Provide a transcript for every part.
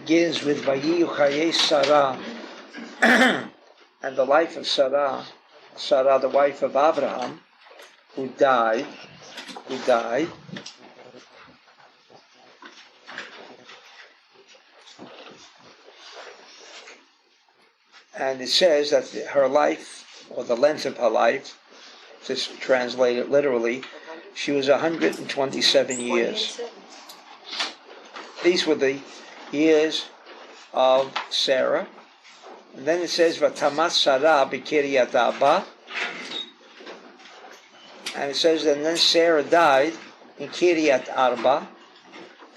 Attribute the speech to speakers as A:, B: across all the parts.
A: begins with Vayiyu Chayei Sarah, and the life of Sarah, the wife of Abraham, who died. And it says that her life, or the length of her life, just translated literally, she was 127 years. These were the years of Sarah. And then it says, Vatamat Sarah b'Kiryat Arba. And it says, and then Sarah died in Kiryat Arba,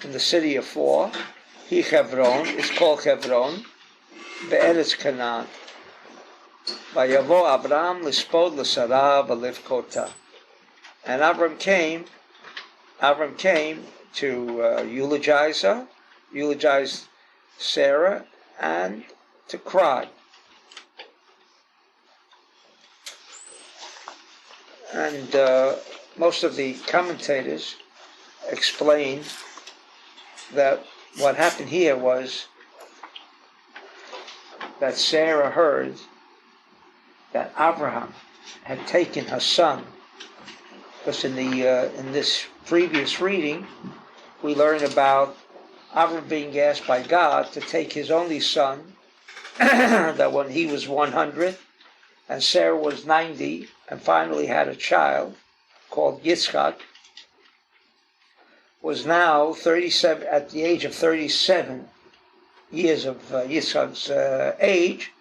A: in the city of Four. He Hebron, it's called Hebron, be'eretz Canaan. Vayavo Abraham lispod l'Sarah v'livkota. And Abram came to eulogize Sarah, and to cry. And most of the commentators explain that what happened here was that Sarah heard that Abraham had taken her son. Because in this previous reading, we learn about Abraham being asked by God to take his only son, that when he was 100 and Sarah was 90, and finally had a child called Yitzchak, was now 37, at the age of 37 years of Yitzchak's age,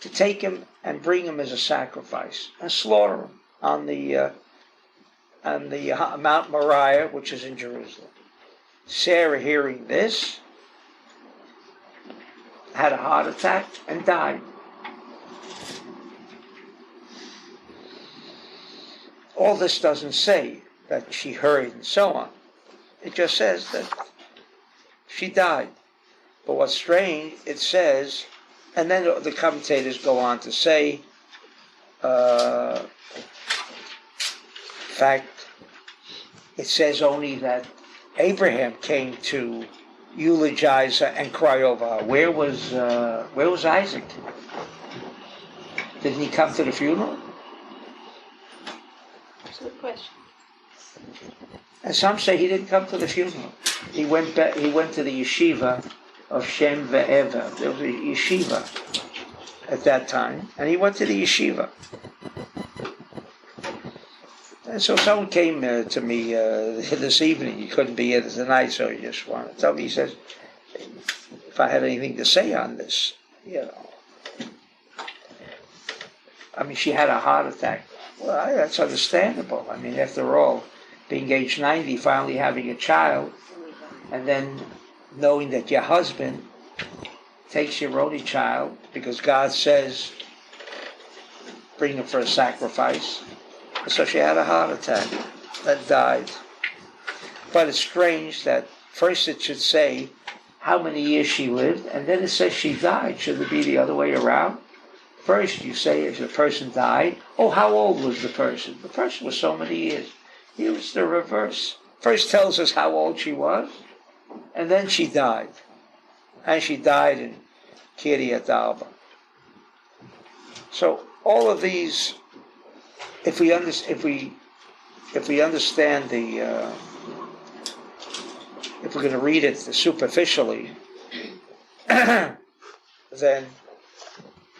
A: to take him and bring him as a sacrifice and slaughter him on the Mount Moriah, which is in Jerusalem. Sarah, hearing this, had a heart attack and died. All this doesn't say that she heard and so on. It just says that she died. But what's strange, it says, and then the commentators go on to say, in fact, it says only that Abraham came to eulogize her and cry over her. Where was Isaac? Didn't he come to the funeral?
B: That's a good question.
A: And some say he didn't come to the funeral. He went to the yeshiva of Shem Ve'ever. There was a yeshiva at that time, and he went to the yeshiva. And so someone came to me this evening. He couldn't be here tonight, so he just wanted to tell me. He says, if I had anything to say on this, I mean, she had a heart attack. Well, that's understandable. I mean, after all, being age 90, finally having a child, and then knowing that your husband takes your only child, because God says, bring him for a sacrifice. So she had a heart attack that died. But it's strange that first it should say how many years she lived, and then it says she died. Should it be the other way around? First you say if the person died, how old was the person? The person was so many years. Here it's the reverse. First tells us how old she was, and then she died. And she died in Kiryat Arba. So all of these, if we understand if we're going to read it superficially, then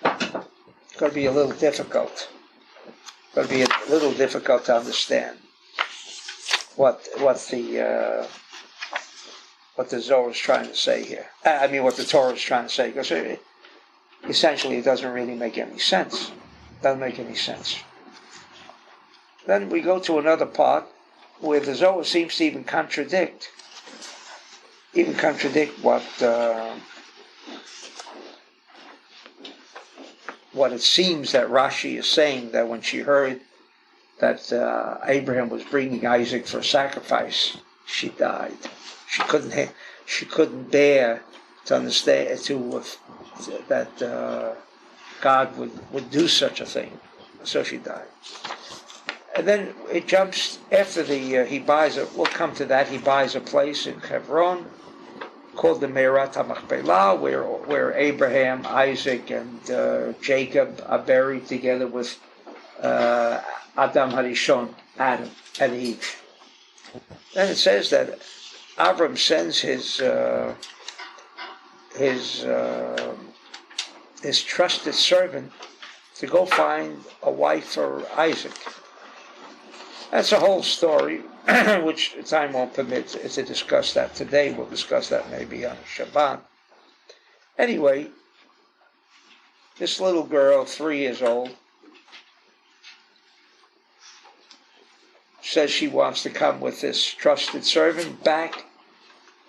A: it's going to be a little difficult. It's going to be a little difficult to understand what the Zohar is trying to say here. What the Torah is trying to say, because essentially it doesn't really make any sense. It doesn't make any sense. Then we go to another part where the Zohar seems to even contradict what it seems that Rashi is saying, that when she heard that Abraham was bringing Isaac for sacrifice, she died. She couldn't bear to understand that God would do such a thing, so she died. And then it jumps after he buys we'll come to that. He buys a place in Hebron. called the Merat HaMachpelah, where Abraham, Isaac, and Jacob are buried together with Adam Harishon, Adam and Eve. Then it says that Avram sends his trusted servant to go find a wife for Isaac. That's a whole story, which time won't permit to discuss that today. We'll discuss that maybe on Shabbat. Anyway, this little girl, 3 years old, says she wants to come with this trusted servant back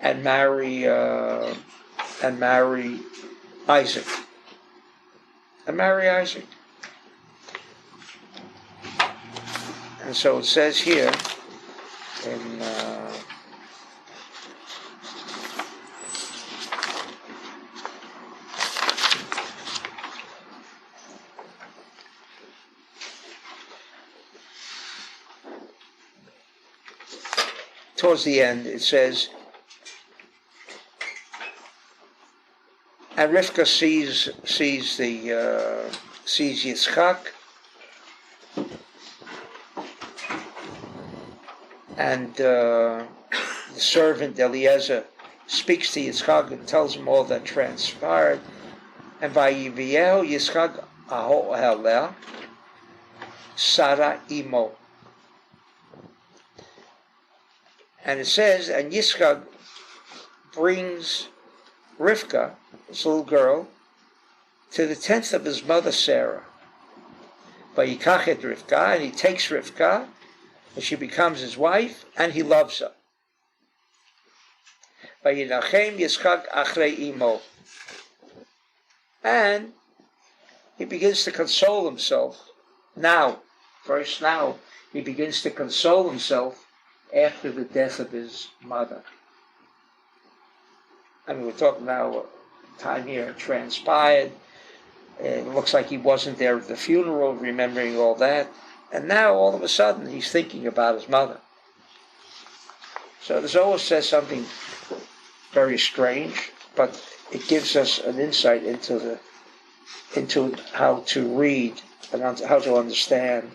A: and marry Isaac. And so it says here in towards the end, it says, and Rivka sees Yitzchak, and the servant Eliezer speaks to Yitzchak and tells him all that transpired. And Vayiviel Yitzchak aho heleh Sarah imo. And it says, and Yitzchak brings Rivka, this little girl, to the tent of his mother Sarah. Vayikach Rivka, and he takes Rivka, and she becomes his wife, and he loves her. Vayinachem Yitzchak achrei imo. And he begins to console himself. Now, he begins to console himself after the death of his mother. I mean, we're talking now, time here transpired. It looks like he wasn't there at the funeral, remembering all that. And now, all of a sudden, he's thinking about his mother. So the Zohar says something very strange, but it gives us an insight into how to read and how to understand.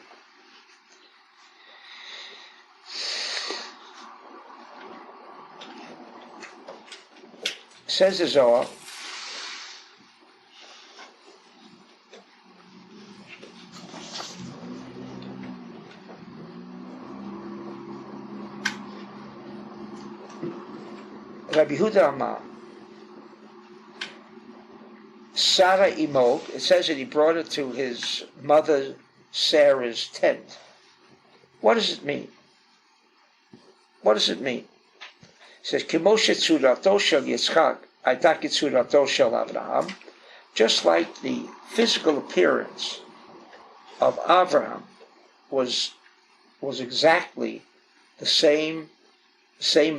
A: Says the Zohar, Rabbi Yehuda Amar, Sarah imo, it says that he brought her to his mother Sarah's tent. What does it mean? What does it mean? It says, Kimoshe tzurato shel Yitzchak, ayta kitzurato shel Avraham, just like the physical appearance of Avraham was exactly the same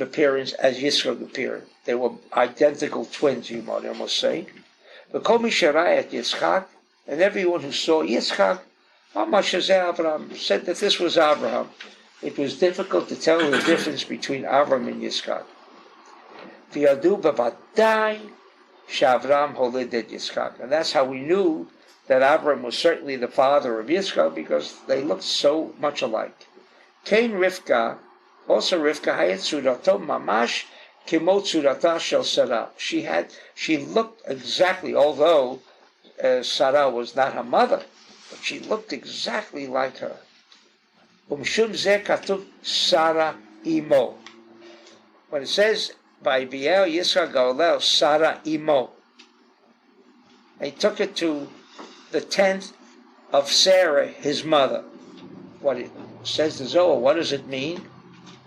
A: appearance as Yitzchak appeared. They were identical twins, you might almost say. But Kol mi sherayat Yitzchak, and everyone who saw Yitzchak, Avraham, said that this was Avraham. It was difficult to tell the difference between Avraham and Yitzchak. V'yadu b'vadai she'Avraham holedet Yitzchak, and that's how we knew that Avraham was certainly the father of Yitzchak, because they looked so much alike. Kain Rivka, also Rivka hayet tzurato mamash kimo tzurata shel Sarah. She looked exactly, although Sarah was not her mother, but she looked exactly like her. Umshum zeh katuv Sarah imo. When it says by Biel Yitzchak Gaolel Sarah imo, he took it to the tent of Sarah, his mother. What it says the Zohar, what does it mean?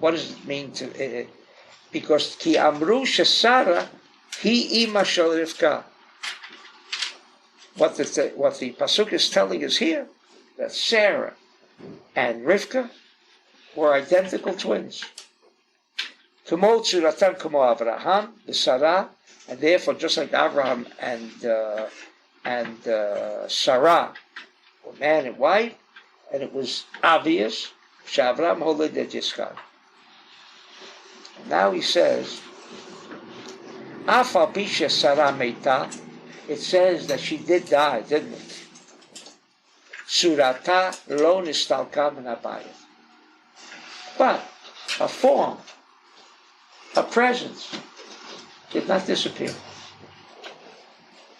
A: What does it mean to? Because ki amru shesara hi ima shel Rivka. What the pasuk is telling us here, that Sarah and Rivka were identical twins. Kamo tzuratan kamo Avraham v'Sarah, and therefore, just like Avraham and Sarah were man and wife, and it was obvious. Shavram holedet Yitzchak. Now he says, Afal Bisha Sarah Meita, it says that she did die, didn't it? Surata lo nistalka min habayit. But her form, her presence, did not disappear.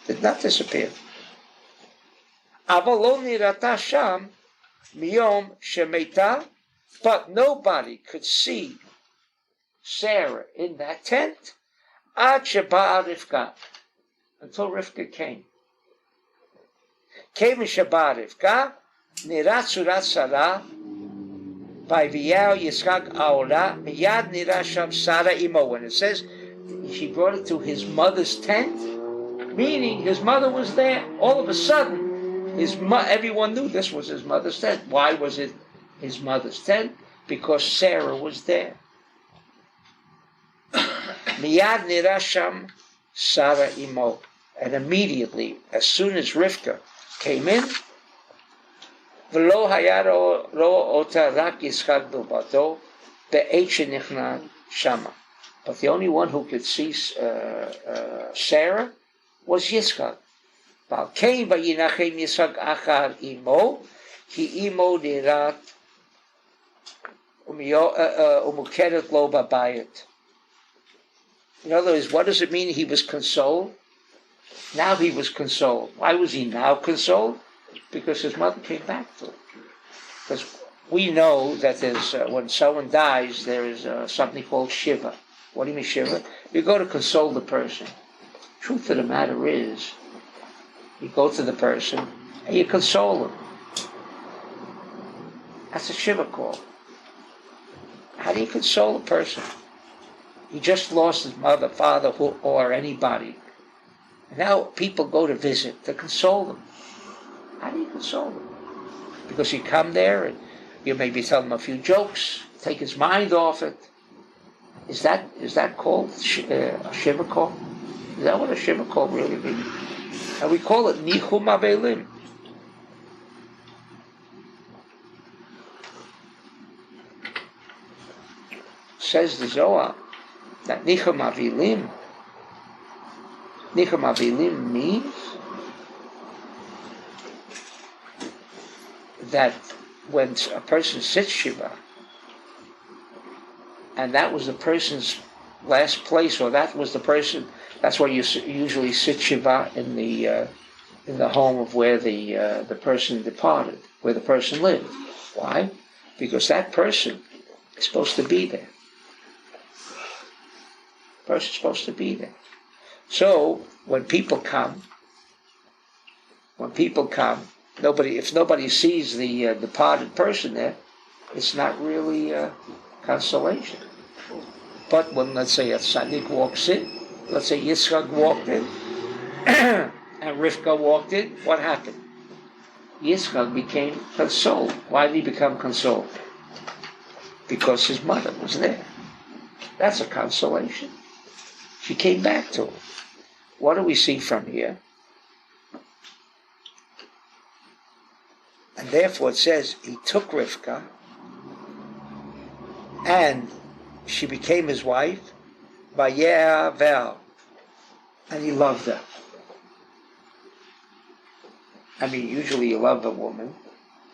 A: Did not disappear. Aval lo nirata sham miyom shemeita, but nobody could see Sarah in that tent ad sheba'a Rivka, until Rivka came. Came sheba'a Rivka, nirat surat Sarah, by V'yao Yitzchak Aola, miyad nira sham Sarah imo. When it says she brought it to his mother's tent, meaning his mother was there. All of a sudden, everyone knew this was his mother's tent. Why was it his mother's tent? Because Sarah was there. Miyad nira sham Sarah imo. And immediately, as soon as Rivka came in, V'lo haya ro'o ota rak Yitzchak bilbato be'et shenichnan shama. But the only one who could see Sarah was Yitzchak. Val kein vayinachem Yitzchak achar imo, ki imo nirat umukeret lo babayit. In other words, what does it mean he was consoled? Now he was consoled. Why was he now consoled? Because his mother came back to him. Because we know that there's when someone dies, there is something called shiva. What do you mean shiva? You go to console the person. Truth of the matter is, you go to the person and you console him. That's a shiva call. How do you console a person? He just lost his mother, father, or anybody. And now people go to visit to console them. How do you console him? Because you come there and you maybe tell him a few jokes, take his mind off it. Is that called a shiva call? Is that what a shiva call really means? And we call it nichum avelim. Says the Zohar that nichum avelim means that when a person sits shiva, and that was the person's last place, or that was the person, that's why you usually sit shiva in the home of where the person departed, where the person lived. Why? Because that person is supposed to be there. The person's supposed to be there. So when people come, if nobody sees the departed person there, it's not really consolation. But when, let's say, a tzaddik walks in, let's say Yitzchak walked in, and Rivka walked in, what happened? Yitzchak became consoled. Why did he become consoled? Because his mother was there. That's a consolation. She came back to him. What do we see from here? And therefore it says he took Rivka and she became his wife, Vaye'avel, and he loved her. I mean, usually you love a woman,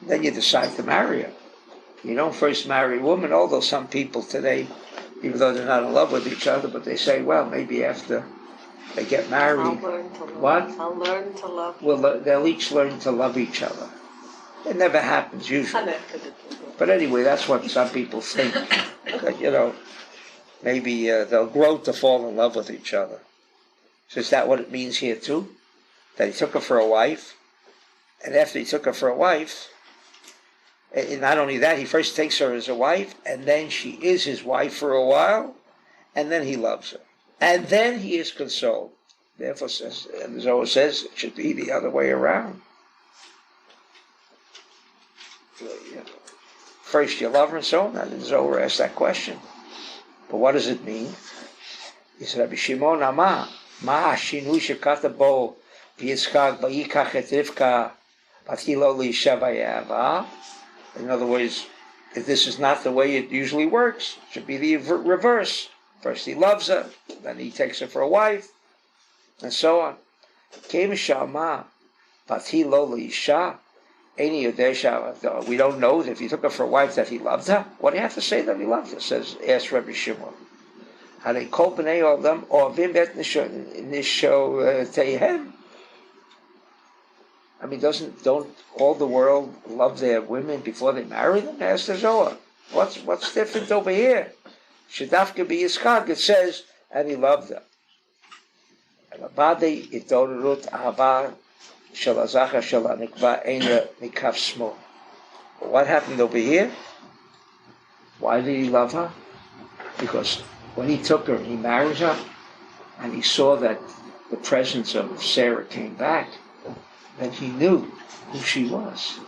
A: then you decide to marry her. You don't first marry a woman, although some people today, even though they're not in love with each other, but they say, well, maybe after they get married.
B: I'll learn to love.
A: What?
B: I'll learn to love.
A: Well, they'll each learn to love each other. It never happens usually. But anyway, that's what some people think. That, maybe they'll grow to fall in love with each other. So is that what it means here too? That he took her for a wife, and after he took her for a wife, and not only that, he first takes her as a wife, and then she is his wife for a while, and then he loves her. And then he is consoled. Therefore, and the Zohar says it should be the other way around. First you love her and so on, and the Zohar asks that question. But what does it mean? He said, Rabbi Shimon Amar, Ma Shinu Shekata Bo V'Yitzchak V'Yikach Et Rivka V'Tilo L'Isha V'Yava. In other words, if this is not the way it usually works, it should be the reverse. First he loves her, then he takes her for a wife, and so on. We don't know that if he took her for a wife that he loved her. What do you have to say that he loved her? Asked Rabbi Shimon. I mean, don't all the world love their women before they marry them? Ask the Zohar. What's different over here? Shadafka be Yitzchak, it says, and he loved her. What happened over here? Why did he love her? Because when he took her and he married her, and he saw that the presence of Sarah came back, then he knew who she was.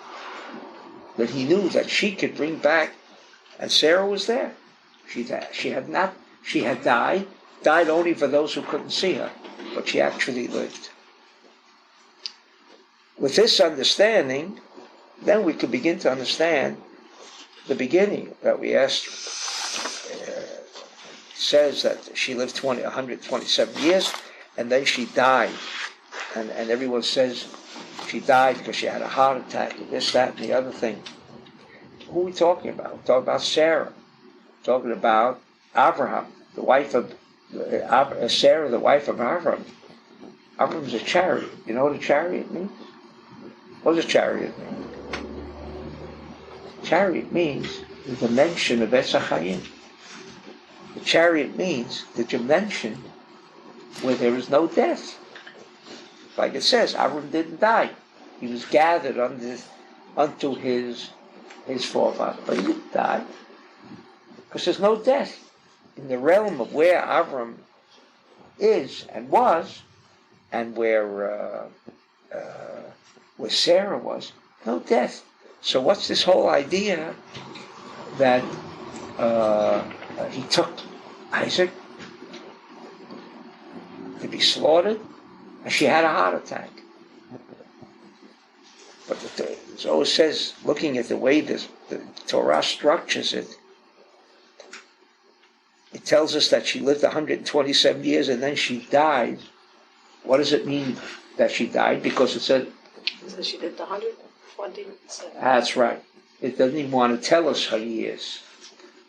A: That he knew that she could bring back, and Sarah was there. She had died only for those who couldn't see her, but she actually lived. With this understanding, then we could begin to understand the beginning that we asked. Says that she lived 127 years, and then she died. And everyone says she died because she had a heart attack, and this, that, and the other thing. Who are we talking about? We're talking about Sarah. We're talking about Abraham, the wife of Sarah, the wife of Abraham. Abraham's a chariot. You know what a chariot means? What does a chariot mean? Chariot means the dimension of Etz HaChaim. The chariot means the dimension where there is no death. Like it says, Abraham didn't die. He was gathered unto his forefather. But he didn't die. Because there's no death. In the realm of where Abraham is and was, and where Sarah was, no death. So what's this whole idea that he took Isaac to be slaughtered, and she had a heart attack? But the Zohar says, looking at the way the Torah structures it, it tells us that she lived 127 years and then she died. What does it mean that she died? Because it said...
B: So she lived 127.
A: That's right. It doesn't even want to tell us her years.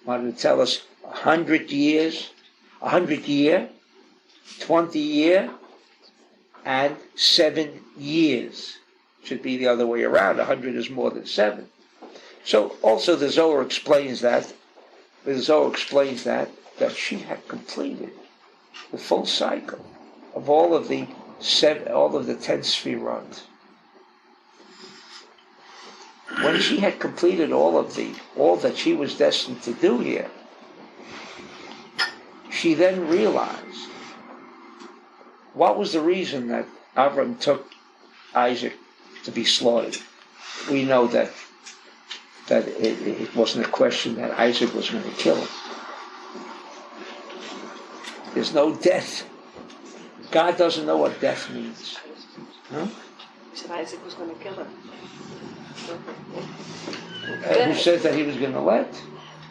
A: It wanted to tell us 100 years, 100 year, 20 year, and 7 years. Should be the other way around. 100 is more than 7. So also the Zohar explains that. That she had completed the full cycle of all of the 10 sfirot. When she had completed all that she was destined to do here, she then realized what was the reason that Avram took Isaac to be slaughtered. We know that it wasn't a question that Isaac was going to kill him. There's no death. God doesn't know what death means. Huh?
B: He said Isaac was going to kill her.
A: Who says that he was going to let?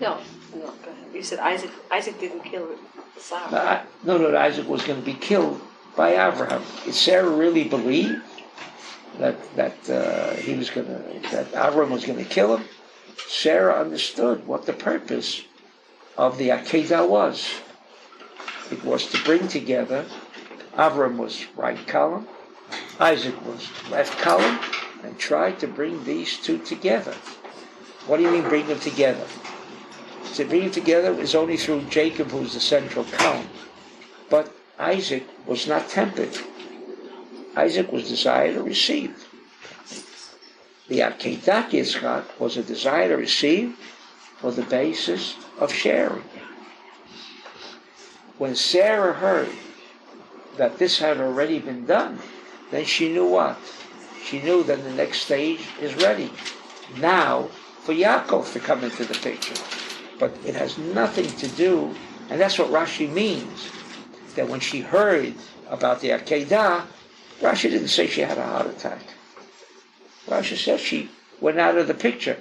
B: No, go ahead. You said Isaac didn't kill Sarah.
A: No, Isaac was going to be killed by Abraham. Did Sarah really believe that Abraham was going to kill him? Sarah understood what the purpose of the Akedah was. It was to bring together. Abraham was right column, Isaac was left column, and tried to bring these two together. What do you mean bring them together? To bring them together is only through Jacob, who's the central column. But Isaac was not tempted. Isaac was desire to receive. The Akedat Yitzchak was a desire to receive for the basis of sharing. When Sarah heard that this had already been done, then she knew what? She knew that the next stage is ready. Now, for Yaakov to come into the picture. But it has nothing to do, and that's what Rashi means, that when she heard about the Akedah, Rashi didn't say she had a heart attack. Rashi says she went out of the picture.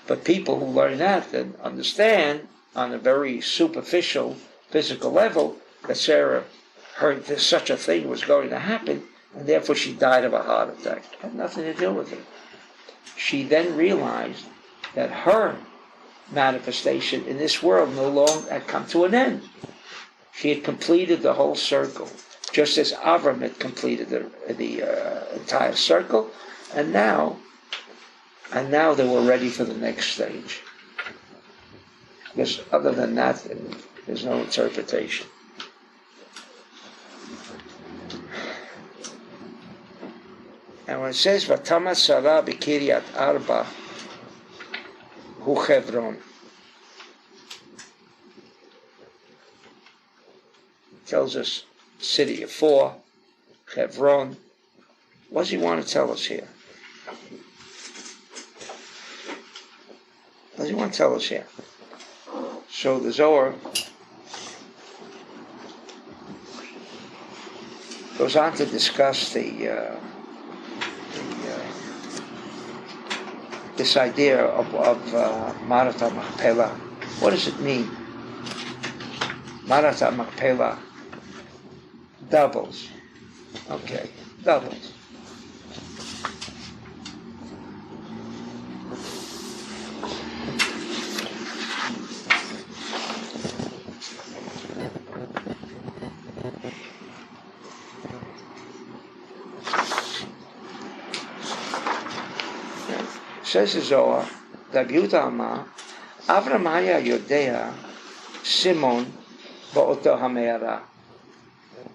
A: But people who learn that and understand on a very superficial physical level, that Sarah heard that such a thing was going to happen, and therefore she died of a heart attack. It had nothing to do with it. She then realized that her manifestation in this world no longer had come to an end. She had completed the whole circle, just as Avram had completed the entire circle, and now they were ready for the next stage. Because other than that, there's no interpretation. And when it says Vatama Sarah b'Kiryat Arba hu Hebron, tells us city of 4, Hebron. What does he want to tell us here? What does he want to tell us here? So the Zohar goes on to discuss this idea of Marata Machpelah. What does it mean? Marata Machpelah, doubles. Okay, doubles. Says the Zohar, Rabbi Yehuda Amar, Avram haya yodea Simon ba'oto hame'ara.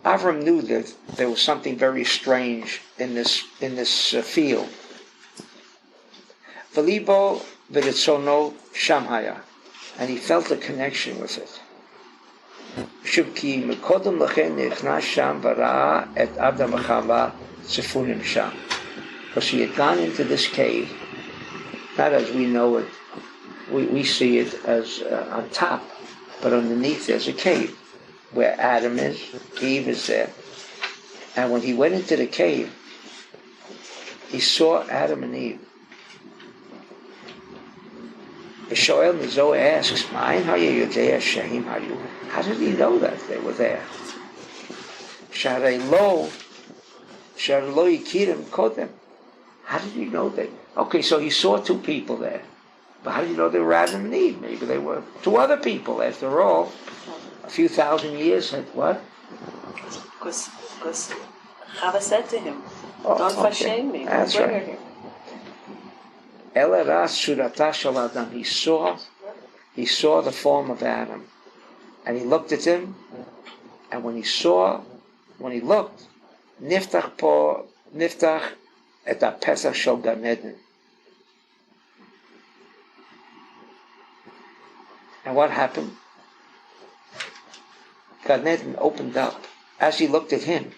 A: Avram knew that there was something very strange in this field. V'libo v'ritzono sham haya, and he felt a connection with it. Shubki mekodem lechen nichnas sham v'ra'a et Adam v'chava tzefunim sham. Because he had gone into this cave, not as we know it, we see it as on top, but underneath there's a cave where Adam is, Eve is there. And when he went into the cave, he saw Adam and Eve. The Shoel Zohar asks, how did he know that they were there? How did he know that? Okay, so he saw 2 people there. But how did he know they were Adam and Eve? Maybe they were 2 other people. After all, a few thousand years had what?
B: Because Chava said to him, don't shame me.
A: That's
B: bring
A: right.
B: her here.
A: He saw the form of Adam. And he looked at him, and when he looked, niftach et ha-pesach shel Gan Eden. And what happened? Gan Eden opened up. As he looked at him,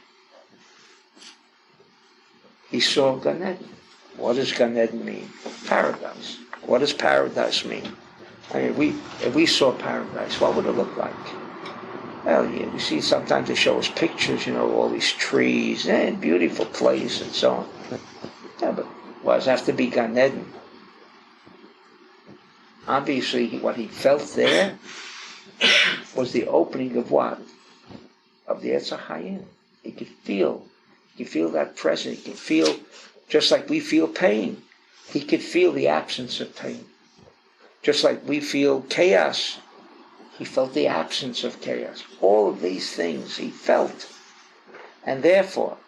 A: he saw Gan Eden. What does Gan Eden mean? Paradise. What does paradise mean? I mean, if we saw paradise, what would it look like? Well, we see sometimes they show us pictures, all these trees, and beautiful place and so on. Yeah, but what does it have to be Gan Eden? Obviously, what he felt there was the opening of what? Of the Etz HaChaim. He could feel that presence. He could feel, just like we feel pain, he could feel the absence of pain. Just like we feel chaos, he felt the absence of chaos. All of these things he felt. And therefore,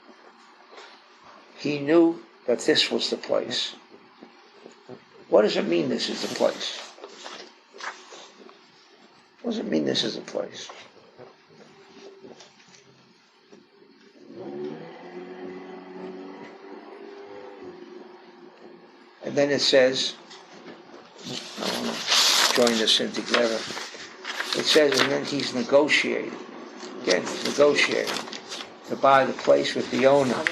A: he knew that this was the place. What does it mean this is the place? What does it mean this is the place? And then it says, I want to join this in together. It says, and then he's negotiating. Again, he's negotiating to buy the place with the owner.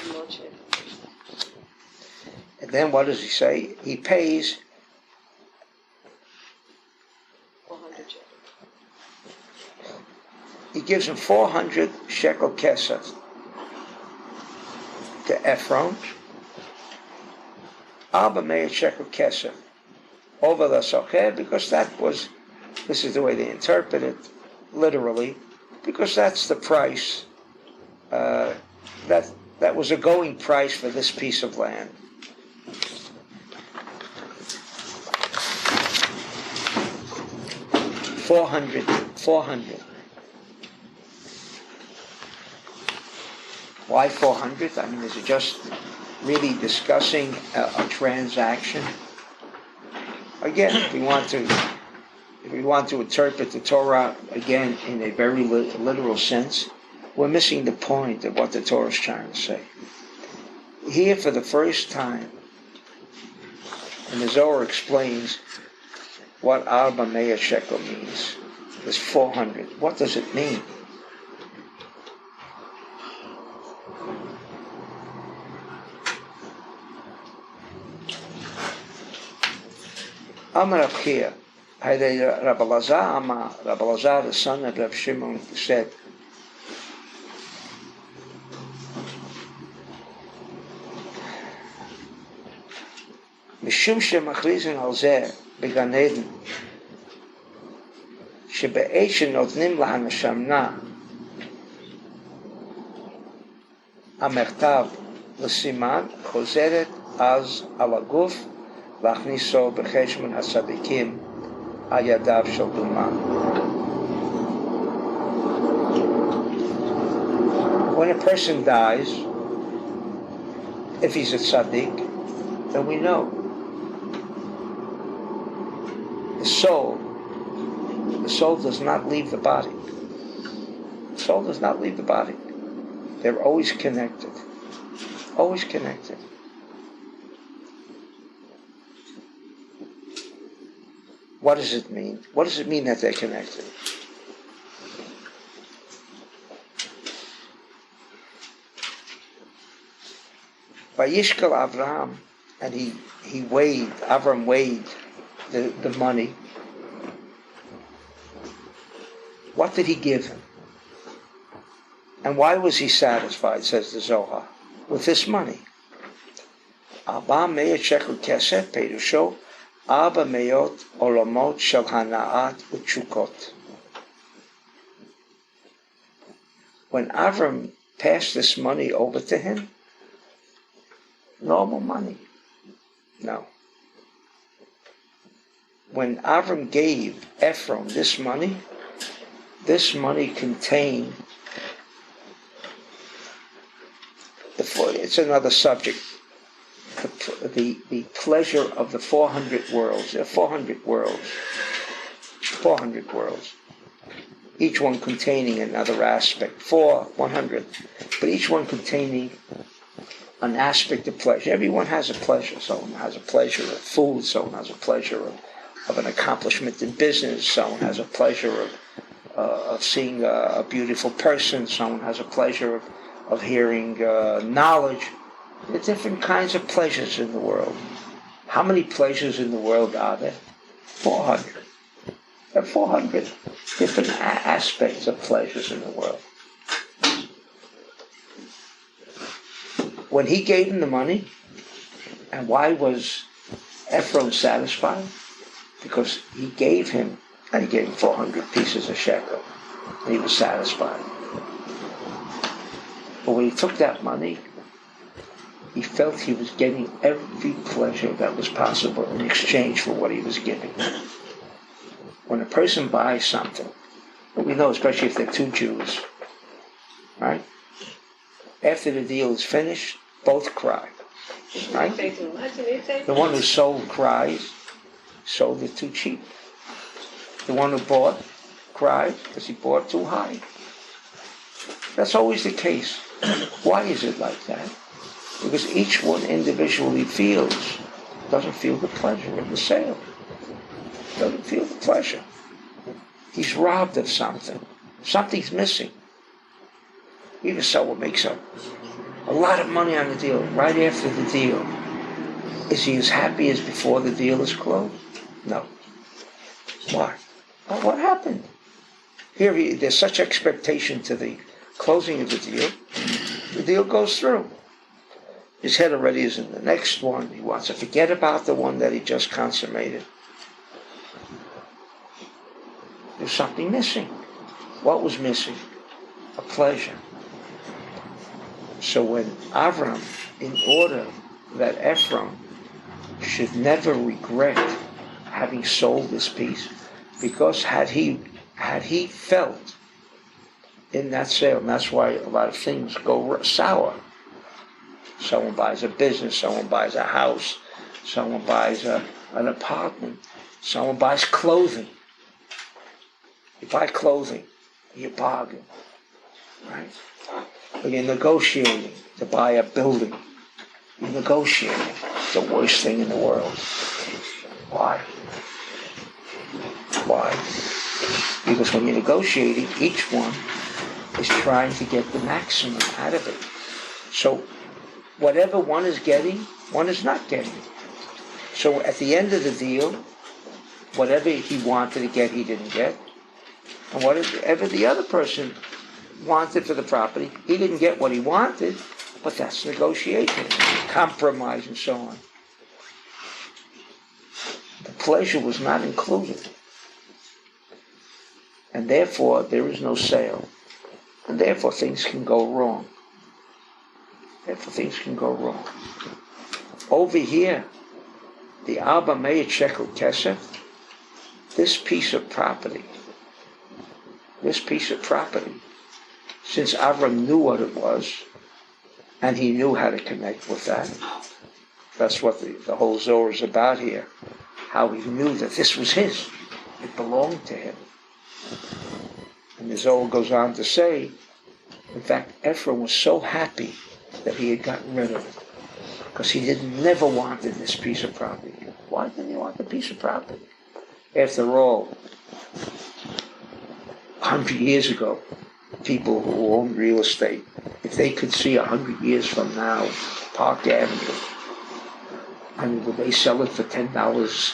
A: And then what does he say? He pays
B: 400 shekels.
A: He gives him 400 shekel kesef to Ephron. Alba Meir shekel kesef over the socher, because this is the way they interpret it, literally, because that's the price. That was a going price for this piece of land. $400. Why 400? I mean, is it just really discussing a transaction? Again, if we want to interpret the Torah again in a very literal sense, we're missing the point of what the Torah is trying to say. Here, for the first time, and the Zohar explains what Arba Meya Shekel means. It's 400. What does it mean? Amar Abchia, Rabbi Lazar, the son of Rav Shimon, said, Mishum shemachrizin al zeh began Eden, שבעת שנותנים להנשמה המכתב לסימן חוזרת אז על הגוף להכניסו בחשבון הצדיקים על ידיו של דומן. When a person dies, if he's a tzaddik, then we know the soul does not leave the body. The soul does not leave the body. They're always connected. Always connected. What does it mean? What does it mean that they're connected? Vayishkel Avraham, and Avram weighed the money. What did he give him? And why was he satisfied, says the Zohar, with this money? Abba meyot shekel kesef perusho Abba meyot olamot shel hanaat uchukot. When Avram passed this money over to him, normal money. No. When Avram gave Ephron this money contained, it's another subject, the pleasure of the 400 worlds. There are 400 worlds, each one containing another aspect, 100, but each one containing an aspect of pleasure. Everyone has a pleasure. Someone has a pleasure of food, someone has a pleasure of an accomplishment in business, someone has a pleasure of seeing a beautiful person, someone has a pleasure of hearing knowledge. There are different kinds of pleasures in the world. How many pleasures in the world are there? 400. There are 400 different aspects of pleasures in the world. When he gave him the money, and why was Ephron satisfied? Because he gave him 400 pieces of shekel, and he was satisfied. But when he took that money, he felt he was getting every pleasure that was possible in exchange for what he was giving. When a person buys something, and we know, especially if they're two Jews, right? After the deal is finished, both cry, right? The one who sold cries, sold it too cheap. The one who bought cried because he bought too high. That's always the case. Why is it like that? Because each one individually doesn't feel the pleasure of the sale. Doesn't feel the pleasure. He's robbed of something. Something's missing. Even someone makes a lot of money on the deal right after the deal. Is he as happy as before the deal is closed? No. Why? Well, what happened? Here, there's such expectation to the closing of the deal. The deal goes through. His head already is in the next one. He wants to forget about the one that he just consummated. There's something missing. What was missing? a pleasure. So when Avram, in order that Ephraim should never regret having sold this piece, because had he felt in that sale, and that's why a lot of things go sour. Someone buys a business, someone buys a house, someone buys an apartment, someone buys clothing. You buy clothing, you bargain, right? When you're negotiating to buy a building, you're negotiating. It's the worst thing in the world. Why? Why? Because when you're negotiating, each one is trying to get the maximum out of it. So whatever one is getting, one is not getting. So at the end of the deal, whatever he wanted to get, he didn't get. And whatever the other person wanted for the property, he didn't get what he wanted, but that's negotiation, compromise, and so on. The pleasure was not included. And therefore, there is no sale. And therefore, things can go wrong. Over here, the Arba Meir Shekel Kesef, this piece of property, since Avram knew what it was, and he knew how to connect with that, that's what the whole Zohar is about here, how he knew that this was his, it belonged to him. And the Zohar goes on to say, in fact, Ephraim was so happy that he had gotten rid of it, because he never wanted this piece of property. Why didn't he want the piece of property? After all, 100 years ago, people who owned real estate, if they could see 100 years from now, Park Avenue, I mean, would they sell it for $10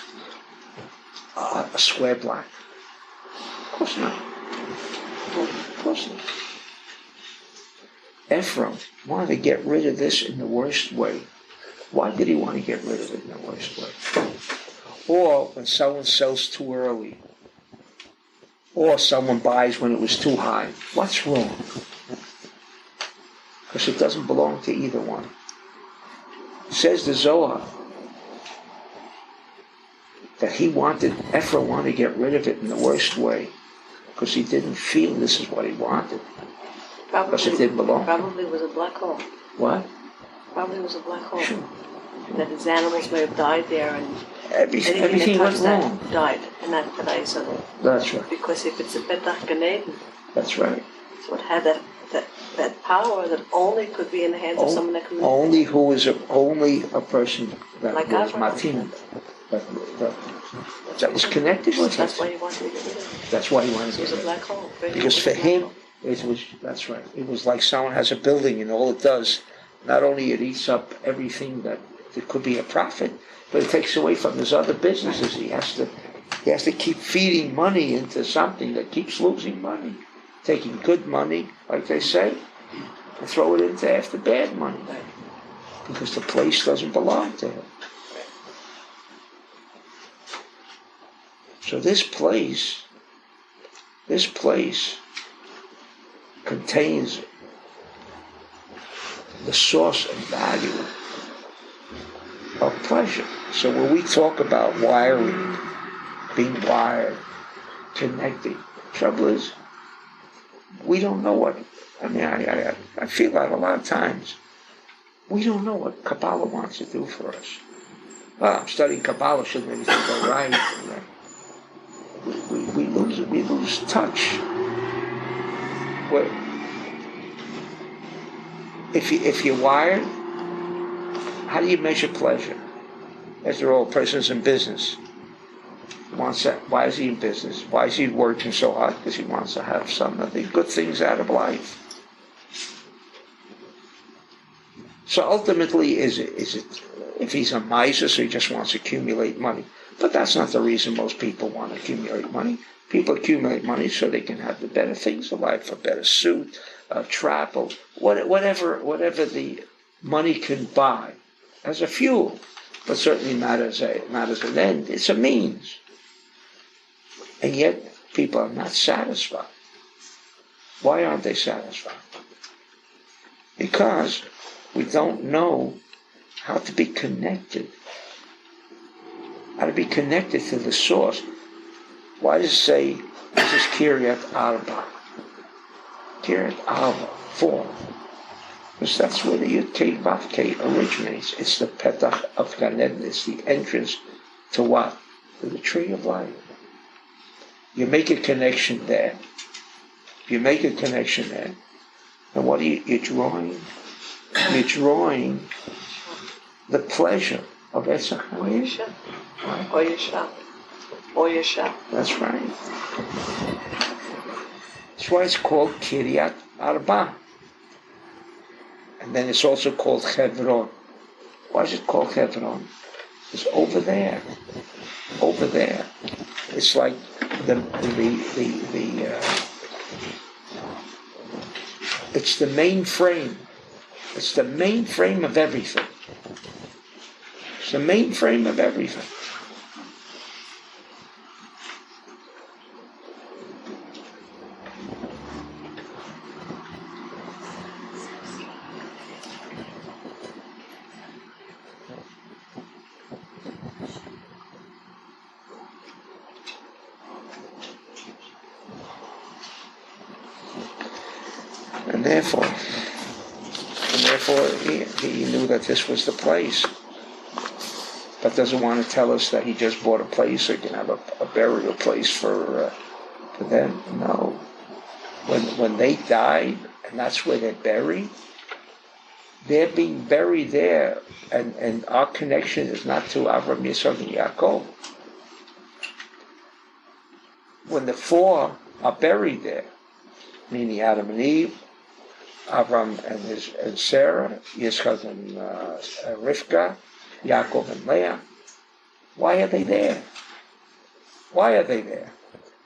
A: a square block? Of course not. Of course not. Ephraim wanted to get rid of this in the worst way. Why did he want to get rid of it in the worst way? Or when someone sells too early, or someone buys when it was too high. What's wrong? Because it doesn't belong to either one. Says the Zohar that Ephraim wanted to get rid of it in the worst way, because he didn't feel this is what he wanted. Because it didn't belong.
B: Probably was a black hole.
A: What?
B: Probably was a black hole.
A: Sure.
B: That his animals may have died there, and
A: everything went wrong.
B: Died in that place.
A: That's right.
B: Because if it's a Petach Gan Eden,
A: that's right.
B: So it had that power that only could be in the hands of someone that could.
A: Only a person that
B: like
A: was Martin, that was connected with
B: That's
A: it.
B: why he wanted to get rid of it.
A: That's why he wanted to get rid of it.
B: It was a black hole.
A: Because for him, it was. That's right. It was like someone has a building, and all it does, not only it eats up everything that it could be a profit, but it takes away from his other businesses. He has to keep feeding money into something that keeps losing money, taking good money, like they say, and throw it into after bad money, because the place doesn't belong to him. So this place contains the source and value of pleasure. So when we talk about wiring, being wired, connecting, trouble is, we don't know what, I feel that a lot of times, we don't know what Kabbalah wants to do for us. Well, I'm studying Kabbalah, shouldn't everything go right? We lose touch. If you're wired, how do you measure pleasure? After all, a person's in business. Wants that. Why is he in business? Why is he working so hard? Because he wants to have some of the good things out of life. So ultimately, is it if he's a miser, so he just wants to accumulate money? But that's not the reason most people want to accumulate money. People accumulate money so they can have the better things of life, a better suit, travel, whatever the money can buy as a fuel, but certainly not as an end. It's a means. And yet people are not satisfied. Why aren't they satisfied? Because we don't know how to be connected. How to be connected to the source. Why does it say, this is Kiryat Arba? Kiryat Arba, 4. Because that's where the Yud Kei Vav Kei originates. It's the Petach of Gan Eden. It's the entrance to what? To the tree of life. You make a connection there. You make a connection there. And what are you're drawing? You're drawing the pleasure of Etzach Hayim.
B: Oyesha.
A: That's right. That's why it's called Kiryat Arba. And then it's also called Hebron. Why is it called Hebron? It's over there. Over there. It's like it's the main frame. It's the main frame of everything. It's the main frame of everything. And therefore he knew that this was the place. But doesn't want to tell us that he just bought a place or can have a burial place for them. No. When they died, and that's where they're buried, they're being buried there, and our connection is not to Avraham, Yitzchak, and Yaakov. When the 4 are buried there, meaning Adam and Eve, Avram and Sarah, Yitzchak and Rivka, Yaakov and Leah. Why are they there? Why are they there?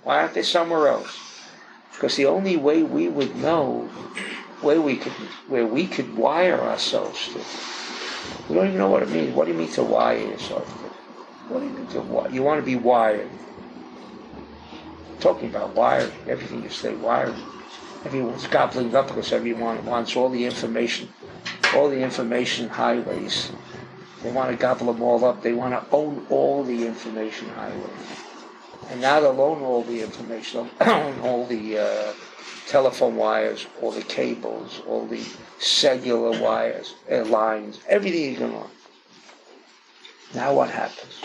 A: Why aren't they somewhere else? Because the only way we would know where we could wire ourselves to. We don't even know what it means. What do you mean to wire yourself to? What do you mean to wire? You want to be wired. Talking about wiring, everything you say wiring. Everyone's gobbling up because everyone wants all the information highways. They want to gobble them all up. They want to own all the information highways. And not alone all the information, own all the telephone wires, all the cables, all the cellular wires, lines, everything you can want. Now what happens?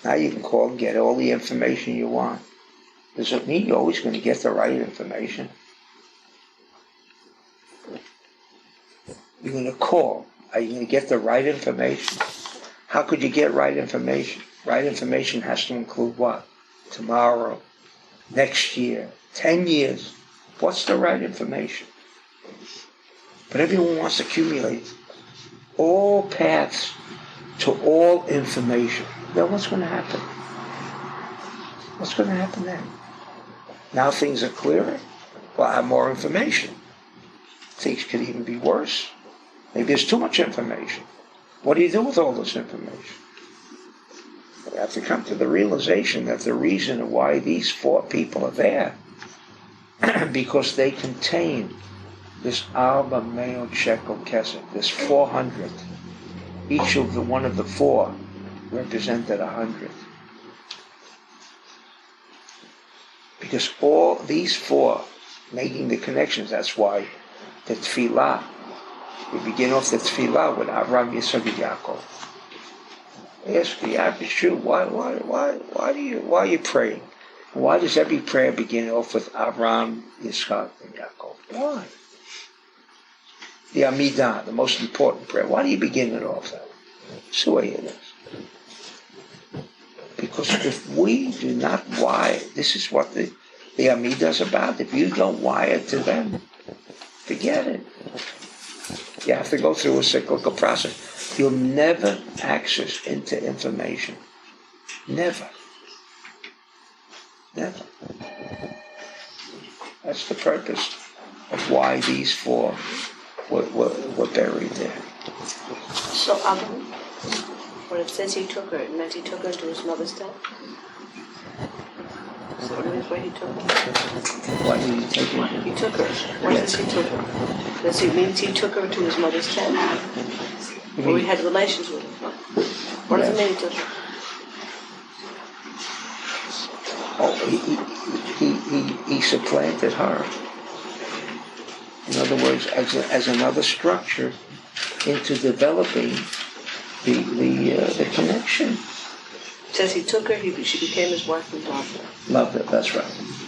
A: Now you can call and get all the information you want. Does it mean you're always going to get the right information? You're going to call. Are you going to get the right information? How could you get right information? Right information has to include what? Tomorrow, next year, 10 years. What's the right information? But everyone wants to accumulate all paths to all information. Then what's going to happen? What's going to happen then? Now things are clearer. Well, I have more information. Things could even be worse. Maybe there's too much information. What do you do with all this information? You have to come to the realization that the reason why these 4 people are there, because they contain this Arba Meod Shekel Kesef, this 400. Each of one of the 4 represented 100. Because all these 4 making the connections, that's why the Tefillah, we begin off the Tefillah with Avraham, Yitzchak, and Yaakov. Ask the average Jew, why are you praying? Why does every prayer begin off with Avraham, Yitzchak, and Yaakov? Why? The Amidah, the most important prayer. Why do you begin it off that? It's the way it is. Because if we do not wire, this is what the Amidah is about. If you don't wire to them, forget it. You have to go through a cyclical process. You'll never access into information. Never. Never. That's the purpose of why these 4 were buried there.
B: So Abraham, when it says he took her, it meant he took her to his mother's tent? Is that where he took her?
A: What did he take her?
B: He took her. What does he took her? Does he mean he took her to his mother's tent? Or he had relations with her? What does it mean he took her?
A: Oh, he supplanted her. In other words, as another structure into developing the connection.
B: It says he took her, she became his wife and loved her.
A: Loved her, that's right.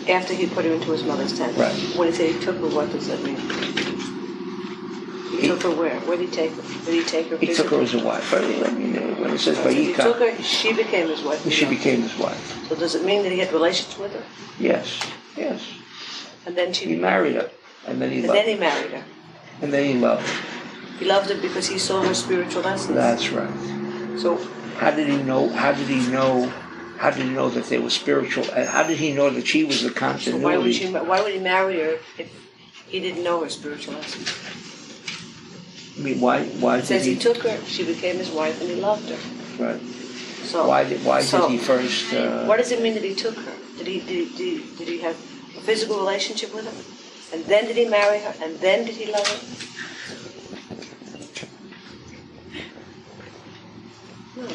B: After he put her into his mother's tent.
A: Right.
B: When he said he took her, what does that mean? He took her where? Where did he take her? Did he take her
A: He
B: physically?
A: took her as a wife. When it says
B: He took
A: Vayika,
B: her, she became his wife.
A: she became his wife.
B: So does it mean that he had relations with her?
A: Yes.
B: And then
A: He married her, and then he loved
B: he
A: her.
B: married her.
A: And then he loved her.
B: He loved her because he saw her spiritual essence.
A: That's right.
B: So
A: How did he know that they were spiritual? How did he know that she was the
B: So
A: continuity?
B: why would he marry her if he didn't know her spiritual essence?
A: I mean, why
B: It says he took her, she became his wife, and he loved her.
A: Right.
B: So
A: Why did he first?
B: What does it mean that he took her? Did he have a physical relationship with her, and then did he marry her, and then did he love her? No.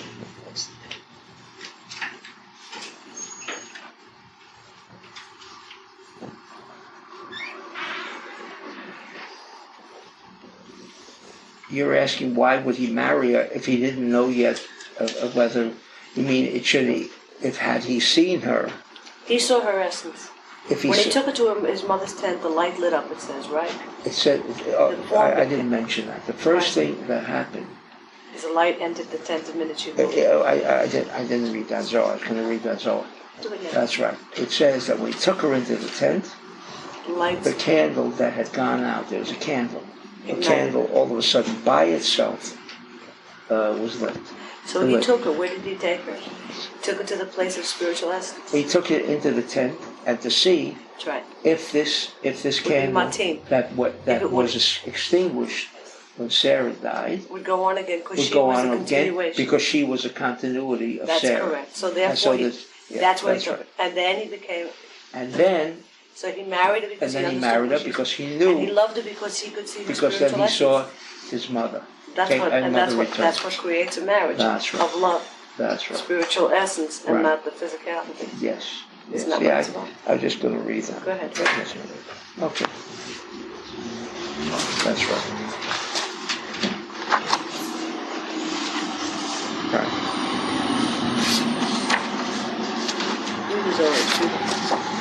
A: You're asking why would he marry her if he didn't know yet of whether? You mean if had he seen her?
B: He saw her essence. When he took her to his mother's tent, the light lit up. It says, right?
A: It said. I didn't mention that. The first thing that happened.
B: As the light entered the tent, the minute she moved.
A: I didn't read that Zohar. I was going to read that Zohar.
B: Do it again.
A: That's right. It says that when he took her into the tent, the candle that had gone out, there was a candle. The candle, all of a sudden, by itself, was lit.
B: So he took her. Where did he take her? He took her to the place of spiritual essence.
A: He took it into the tent and to see
B: That's right.
A: if this candle that was extinguished when Sarah died
B: would go on again because
A: would
B: she
A: go
B: was
A: on
B: a
A: again
B: continuation.
A: because she was a continuity of
B: That's
A: Sarah.
B: That's correct. So therefore, that's what he took.
A: Right.
B: And then he became.
A: And then.
B: So he married her because
A: he married her because he knew.
B: And he loved her because he could see her
A: because then he saw his mother.
B: That's what creates a marriage.
A: That's right.
B: Of love.
A: That's right.
B: Spiritual essence and not the physicality.
A: Yes.
B: Isn't that what it's about?
A: I was just going to read that.
B: Go ahead.
A: Okay. That's right. Right.
B: Read the Zohar.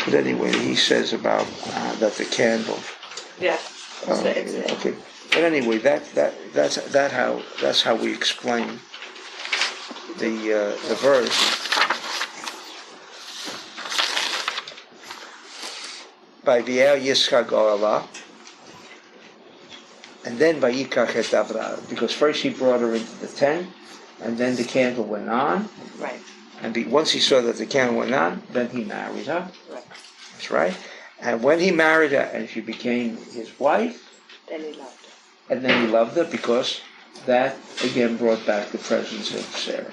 A: But anyway, he says about that the candle.
B: Yeah.
A: Okay. But anyway, that's how we explain the verse. By V'er Yitzchak Orla, and then by Yikach et Avra, because first he brought her into the tent, and then the candle went on.
B: Right.
A: And once he saw that the candle went on, then he married her.
B: Right.
A: That's right. And when he married her and she became his wife,
B: then he loved her.
A: And then he loved her because that again brought back the presence of Sarah.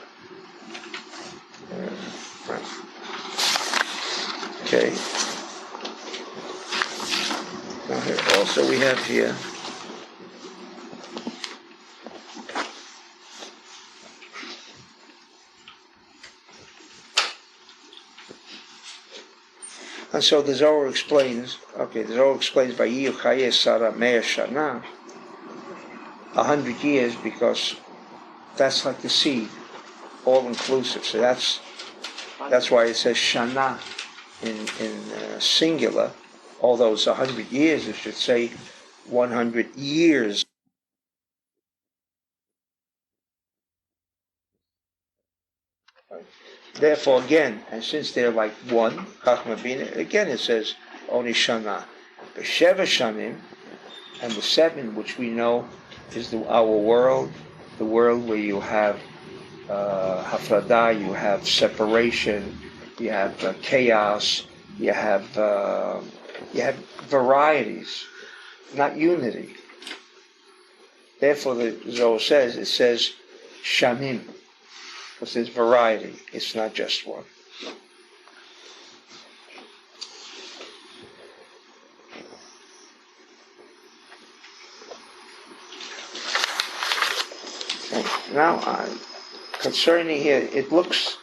A: Right. Okay. Now here also we have here. And so the Zohar explains, by Yiyu Chayei Sarah Me'er Shana, 100 years, because that's like the seed, all inclusive. So that's why it says Shana in singular, although it's 100 years, it should say 100 years. Therefore, again, and since they're like one, Chachma Bina, again it says only Shana. The Sheva Shanim, and the 7, which we know is our world, the world where you have Hafradah, you have separation, you have chaos, you have varieties, not unity. Therefore, the Zohar says, it says Shanim, because there's variety. It's not just one. Now, concerning here, it looks,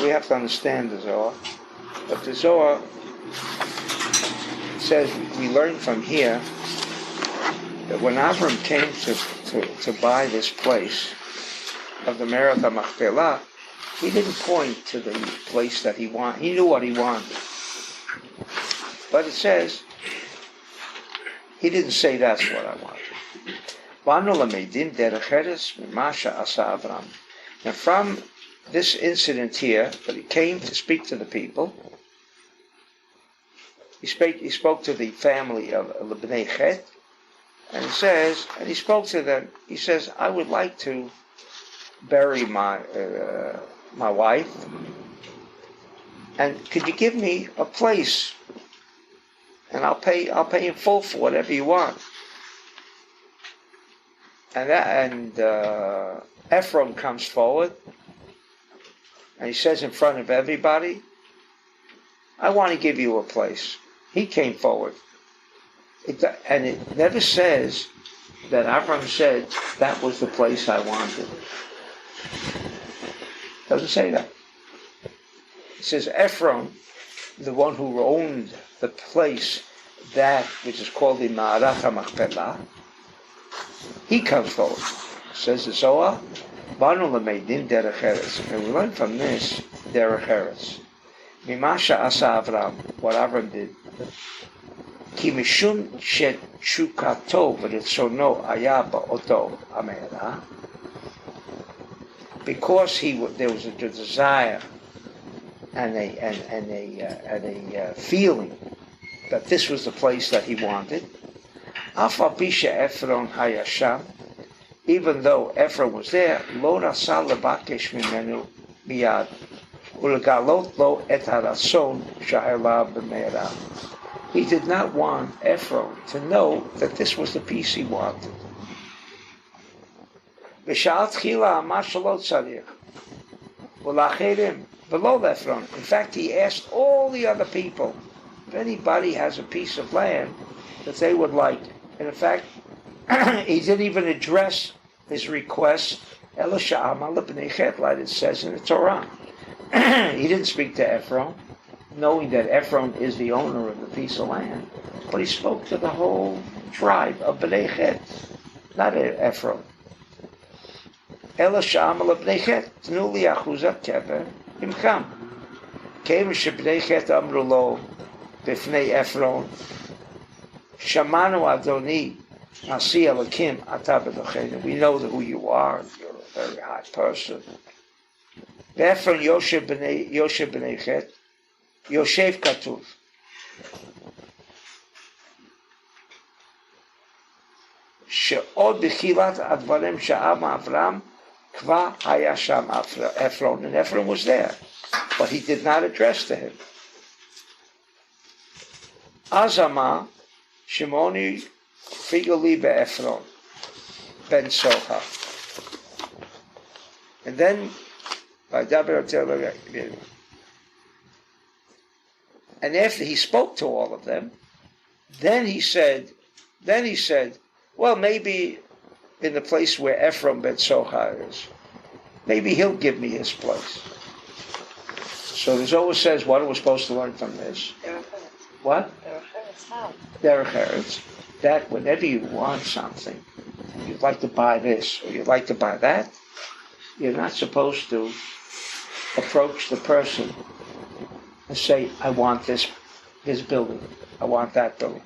A: we have to understand the Zohar, but the Zohar says, we learn from here that when Avram came to buy this place of the Me'arat HaMachpelah, he didn't point to the place that he wanted. He knew what he wanted. But it says, he didn't say that's what I wanted. And from this incident here, that he came to speak to the people, he spoke to the family of Bnei Chet, and it says, and he spoke to them, he says, I would like to bury my wife, and could you give me a place, and I'll pay in full for whatever you want. And Ephraim comes forward, and he says in front of everybody, I want to give you a place. He came forward. And it never says that Avram said, that was the place I wanted. It doesn't say that. It says Ephraim, the one who owned the place, that which is called the Me'arat HaMachpelah, he comes forward. Says the Zohar, Banu l'meidim derech eretz. And we learn from this, derech eretz. Mimasha asa Avram, what Avram did. Ki mishum shechukato v'ritzono aya ba'oto ha'me'ara. Because there was a desire and a feeling that this was the place that he wanted. Afal pisha Ephron hayasham, even though Ephron was there, lo rasa lebakesh mimenu miyad ulegalot lo et harason sha'ela b'me'era. He did not want Ephron to know that this was the peace he wanted. B'sha'at chila amar shelo tzarich u'lacherim v'lo Ephron. In fact, he asked all the other people, if anybody has a piece of land that they would like. And in fact, he didn't even address his request. Elisha Amal B'nei Chet, like it says in the Torah. He didn't speak to Ephron, knowing that Ephron is the owner of the piece of land. But he spoke to the whole tribe of B'nei Chet, not Ephron. Elisha Amal B'nei Chet, Tnu li achuzat kever imkam. Came B'nei Chet amru lo b'fnei Ephron. Shamanu Adoni Nasi Elakim Ata B'Dochenu. We know who you are. You're a very high person. Ephron Yoshev B'nei Chet Yoshev Katuv. She'od B'chilat Advarem Sha'am Avram Kva Hayasham Ephron. And Ephron was there, but he did not address to him. Azama Shimoni Figali Be'Ephron Ben Soha. And then and after he spoke to all of them, then he said, well, maybe in the place where Ephraim ben Soha is, maybe he'll give me his place. So the Zohar says, what are we supposed to learn from this?
B: Yeah.
A: What?
B: How?
A: Derech Eretz. That whenever you want something, you'd like to buy this or you'd like to buy that, you're not supposed to approach the person and say, I want this building, I want that building.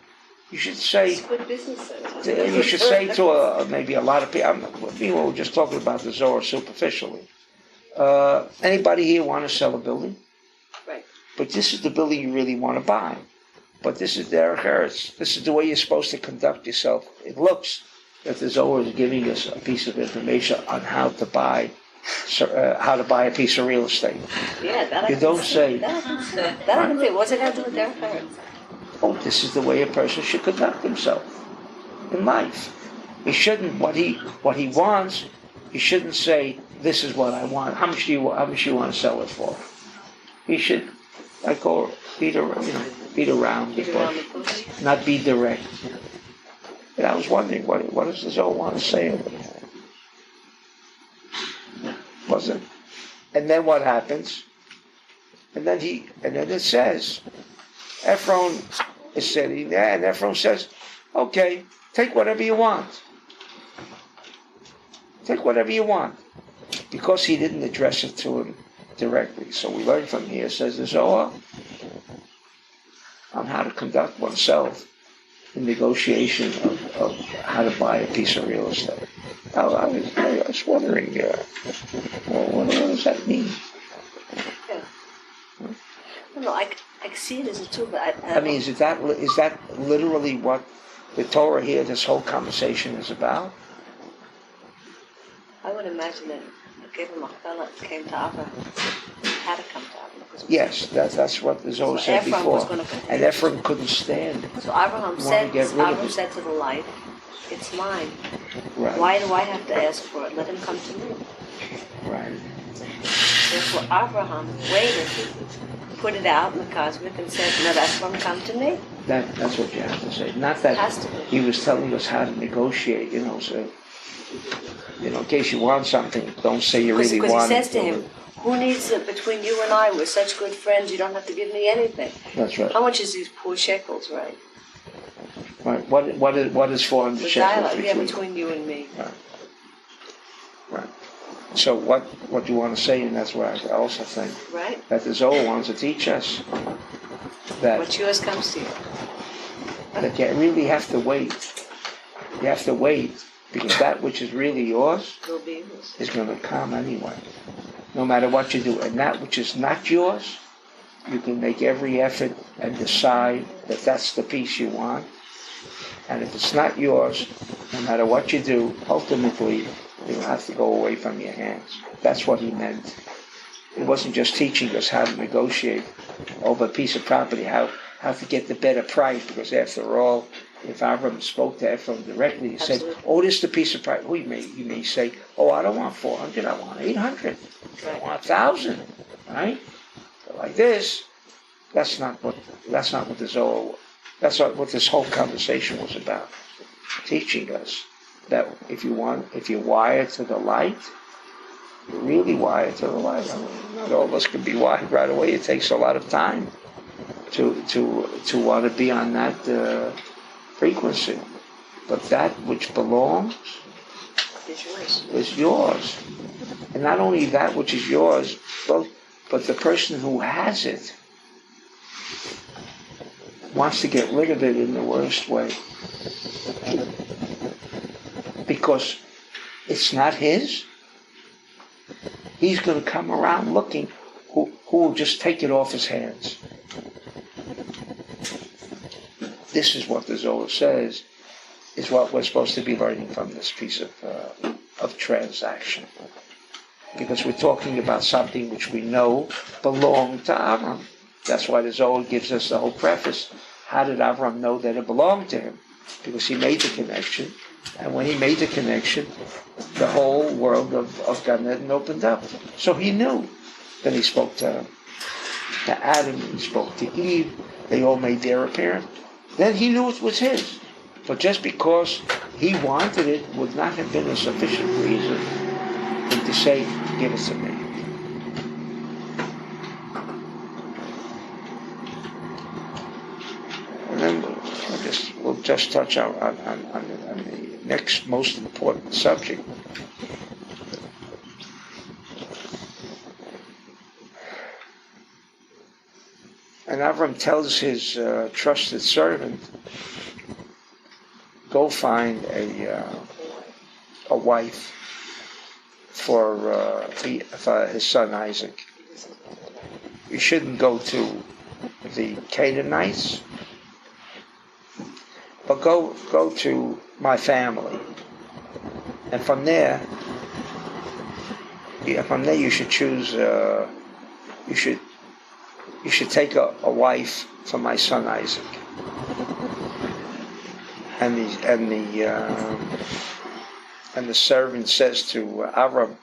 A: You should say,
B: It's good business.
A: you should say to maybe a lot of people, we're just talking about the Zohar superficially. Anybody here want to sell a building?
B: Right.
A: But this is the building you really want to buy. But this is Derech Eretz. This is the way you're supposed to conduct yourself. It looks that the Zohar is giving us a piece of information on how to buy a piece of real estate.
B: Yeah, that
A: You don't say.
B: That I can say. What's it got to do with Derech Eretz?
A: Oh, this is the way a person should conduct himself in life. He shouldn't what he wants. He shouldn't say, "This is what I want." How much do you want to sell it for? He should, beat around the bush, not be direct. And I was wondering, what does the Zohar want to say over here? Wasn't? And then what happens? And then it says, Ephron is sitting there, and Ephron says, "Okay, take whatever you want. Take whatever you want," because he didn't address it to him directly. So we learn from here, says the Zohar, on how to conduct oneself in negotiation of how to buy a piece of real estate. I was wondering, what does that mean?
B: Yeah. No, I see it as a tool, but
A: I mean, is that literally what the Torah here, this whole conversation is about?
B: I would imagine that Giving Machpelah came to Abraham, had to come to Abraham.
A: Yes, that's what the Zohar said before. And Ephraim couldn't stand it.
B: So Abraham said to the light, "It's mine.
A: Right.
B: Why do I have to ask for it? Let him come to me."
A: Right.
B: Therefore, Abraham waited, put it out in the cosmic, and said, "Now that's when come to me."
A: That's what you have to say. Not that he was telling us how to negotiate, so, in case you want something, don't say you really want it.
B: Because he says to him, "Who needs it between you and I? We're such good friends, you don't have to give me anything."
A: That's right.
B: How much is these poor shekels, right?
A: Right. What is 400 shekels
B: between you and me.
A: Right. So what do you want to say? And that's what I also think.
B: Right.
A: That the Zohar wants to teach us that
B: what's yours comes to you.
A: That you really have to wait. You have to wait because that which is really yours is going to come anyway, no matter what you do. And that which is not yours, you can make every effort and decide that that's the piece you want. And if it's not yours, no matter what you do, ultimately it'll have to go away from your hands. That's what he meant. It wasn't just teaching us how to negotiate over a piece of property, how to get the better price, because after all, if Avram spoke to Ephraim directly, he said, "Oh, this is the piece of property." You may say, "Oh, I don't want 400, I want 800, I want 1,000, right?" But like this, that's not what the Zohar. That's not what this whole conversation was about. Teaching us that if you wire to the light, you really wire to the light. I mean, not all of us can be wired right away. It takes a lot of time to want to be on that frequency. But that which belongs is yours. And not only that which is yours, but the person who has it wants to get rid of it in the worst way. Because it's not his. He's going to come around looking who will just take it off his hands. This is what the Zohar says is what we're supposed to be learning from this piece of transaction. Because we're talking about something which we know belonged to Avram. That's why the Zohar gives us the whole preface. How did Avram know that it belonged to him? Because he made the connection. And when he made the connection, the whole world of Gan Eden opened up. So he knew. Then he spoke to Adam, he spoke to Eve. They all made their appearance. Then he knew it was his. But just because he wanted it would not have been a sufficient reason for him to say, "Give it to me." just touch on the next most important subject. And Avram tells his trusted servant, go find a wife for his son Isaac. You shouldn't go to the Canaanites, but go to my family, and from there you should choose. You should take a wife for my son Isaac. And the servant says to Avram,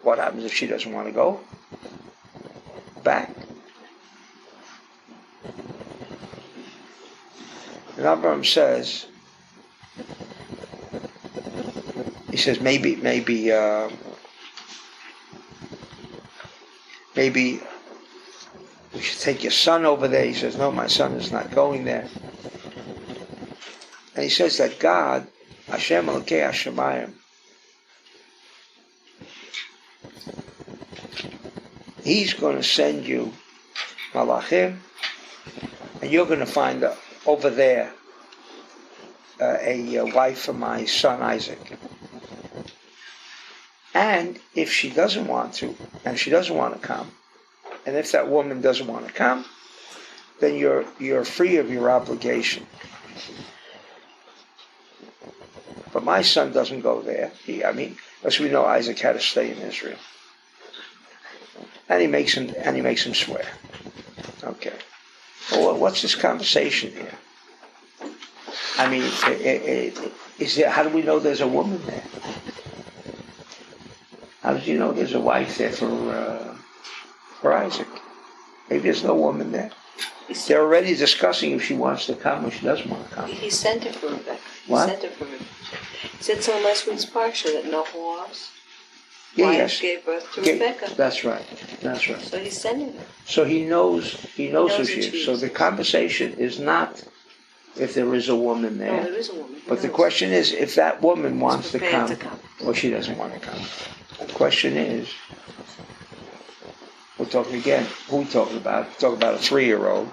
A: what happens if she doesn't want to go back? And Avram says, maybe we should take your son over there. He says, no, my son is not going there. And he says that God, Hashem Elokei Hashemayim, He's going to send you Malachim, and you're going to find over there a wife for my son Isaac. And if she doesn't want to, and she doesn't want to come, and if that woman doesn't want to come, then you're free of your obligation. But my son doesn't go there. As we know, Isaac had to stay in Israel, and he makes him swear. Okay. Well, what's this conversation here? Is there? How do we know there's a woman there? How did you know there's a wife there for Isaac? Maybe there's no woman there. They're already discussing if she wants to come or she doesn't want to come.
B: He sent her for Rebecca.
A: What?
B: He said so in last week's Parsha that Noah's
A: wife
B: gave birth to Rebecca.
A: That's right.
B: So he's sending her.
A: So he knows who she is. So the conversation is not if there is a woman there.
B: No, there is a woman.
A: But the question is if that woman wants to come or she doesn't want to come. The question is, we're talking again, who are we talking about? We're talking about a 3-year-old.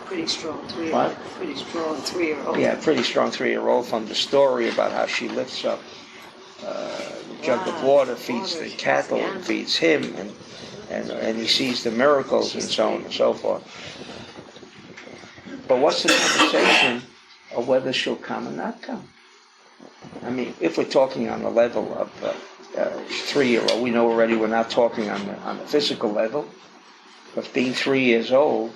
B: Pretty strong 3-year-old.
A: What?
B: Pretty strong 3-year-old.
A: Yeah, pretty strong 3-year-old from the story about how she lifts up the jug of water, feeds the cattle, and feeds him, and he sees the miracles and so on and so forth. But what's the conversation of whether she'll come or not come? If we're talking on the level of 3-year-old, we know already we're not talking on the physical level. But being 3 years old,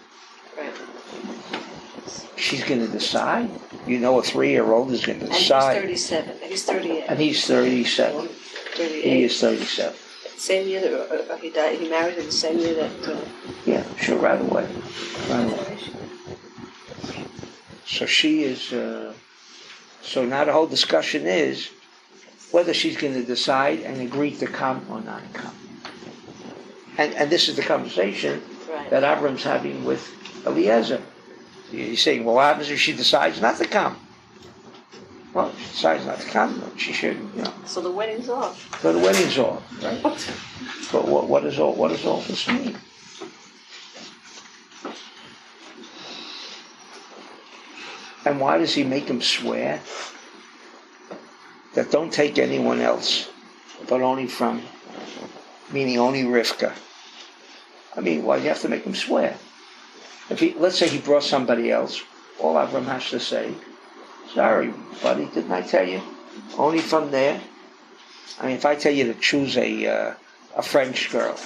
A: she's going to decide. A 3-year-old is going to decide.
B: And he's 37. He's 38.
A: And he's 37.
B: 38.
A: He is 37.
B: Same year that he died. He married in the same year that.
A: Yeah, sure, right away. So she is. So now the whole discussion is whether she's going to decide and agree to come or not come. And this is the conversation that Avram's having with Eliezer. He's saying, well, what happens if she decides not to come? Well, if she decides not to come, she shouldn't,
B: So the wedding's off.
A: So the wedding's off, right? But what does all this mean? And why does he make him swear that don't take anyone else, but only meaning only Rivka? Why do you have to make him swear? Let's say he brought somebody else, all Avram has to say, sorry, buddy, didn't I tell you? Only from there. If I tell you to choose a French girl,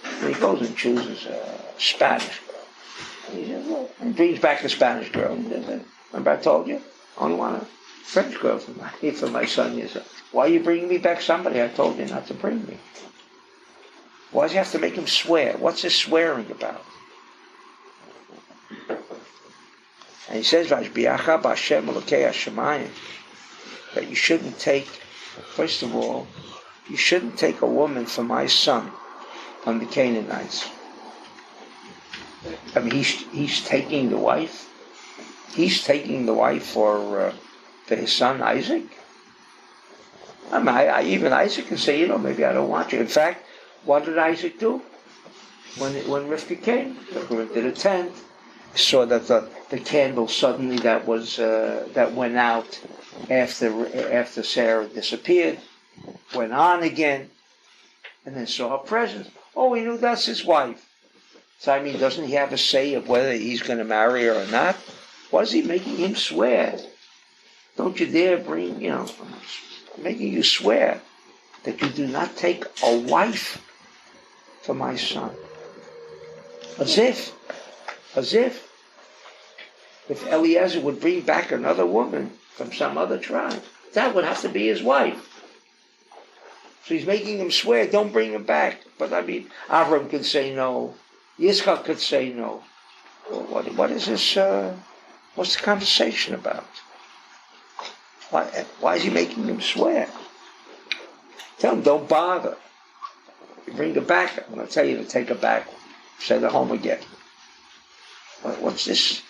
A: and he goes and chooses a Spanish girl. He says, well, and brings back the Spanish girl. He says, remember I told you? I only want a French girl for my son. You said, why are you bringing me back somebody I told you not to bring me? Why does he have to make him swear? What's this swearing about? And he says, Vashbiacha b'Hashem Elokei Hashemayim, that you shouldn't take, first of all, you shouldn't take a woman for my son from the Canaanites. He's taking the wife. he's taking the wife for his son Isaac. I mean, even Isaac can say, maybe I don't want you. In fact, what did Isaac do? When Rivka came, took her into the tent, saw that the candle suddenly that went out after Sarah disappeared, went on again, and then saw her presence. Oh, he knew that's his wife. So I mean, doesn't he have a say of whether he's going to marry her or not? What is he making him swear? Don't you dare making you swear that you do not take a wife for my son. As if Eliezer would bring back another woman from some other tribe, that would have to be his wife. So he's making him swear, don't bring him back. But I mean, Avram could say no. Yitzchak could say no. Well, what is this? What's the conversation about? Why is he making him swear? Tell him, don't bother. You bring her back, I'm going to tell you to take her back. Send her home again. What's this?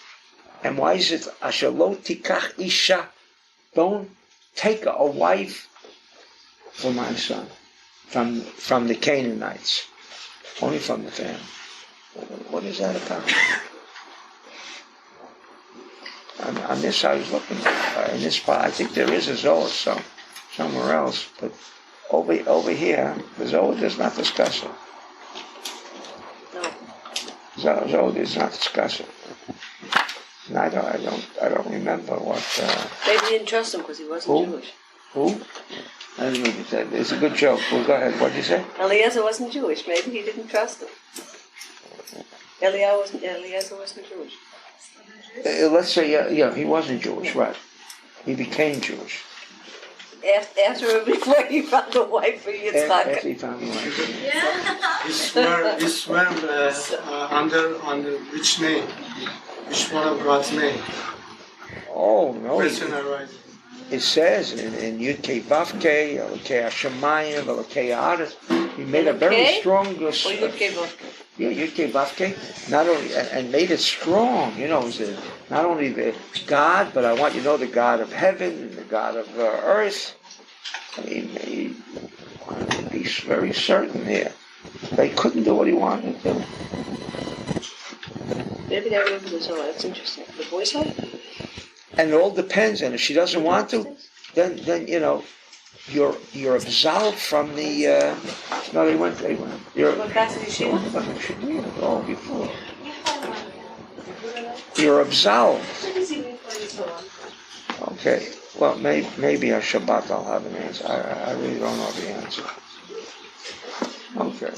A: And why is it, Asher lo tikach isha, don't take a wife for my son, from the Canaanites, only from the family. What is that about? On this I was looking, in this spot, I think there is a Zohar somewhere else, but over here, the Zohar does not discuss it. No. Zohar does not discuss it. And I don't remember what.
B: Maybe he didn't trust him because he wasn't Jewish.
A: Who? I didn't mean to say. It's a good joke. Well, go ahead. What did you say?
B: Eliezer wasn't Jewish. Maybe he didn't trust him. Eliezer wasn't Jewish.
A: Let's say, he wasn't Jewish, right? He became Jewish.
B: After or before he found a wife for Yitzchak?
A: After he found a wife.
C: Yeah. He swam under which name? Which one of God's name?
A: Oh, no.
C: Question arises.
A: It says in Yud Kei Vav Kei, Elokei Hashemayim, Elokei Haaretz, he made a very strong.
B: Yud Kei Vav Kei.
A: Yeah, Yud Kei Vav Kei. Not only and made it strong. It was not only the God, but I want you to know the God of heaven and the God of earth. He he's very certain here. They couldn't do what he wanted to do.
B: Maybe they remember the Zohar. That's interesting. The boys' home?
A: And it all depends. And if she doesn't want to, then you're absolved from the. No, they went. You're.
B: What class is she?
A: Oh, before. You're absolved. Okay. Well, maybe on Shabbat I'll have an answer. I really don't know the answer. Okay.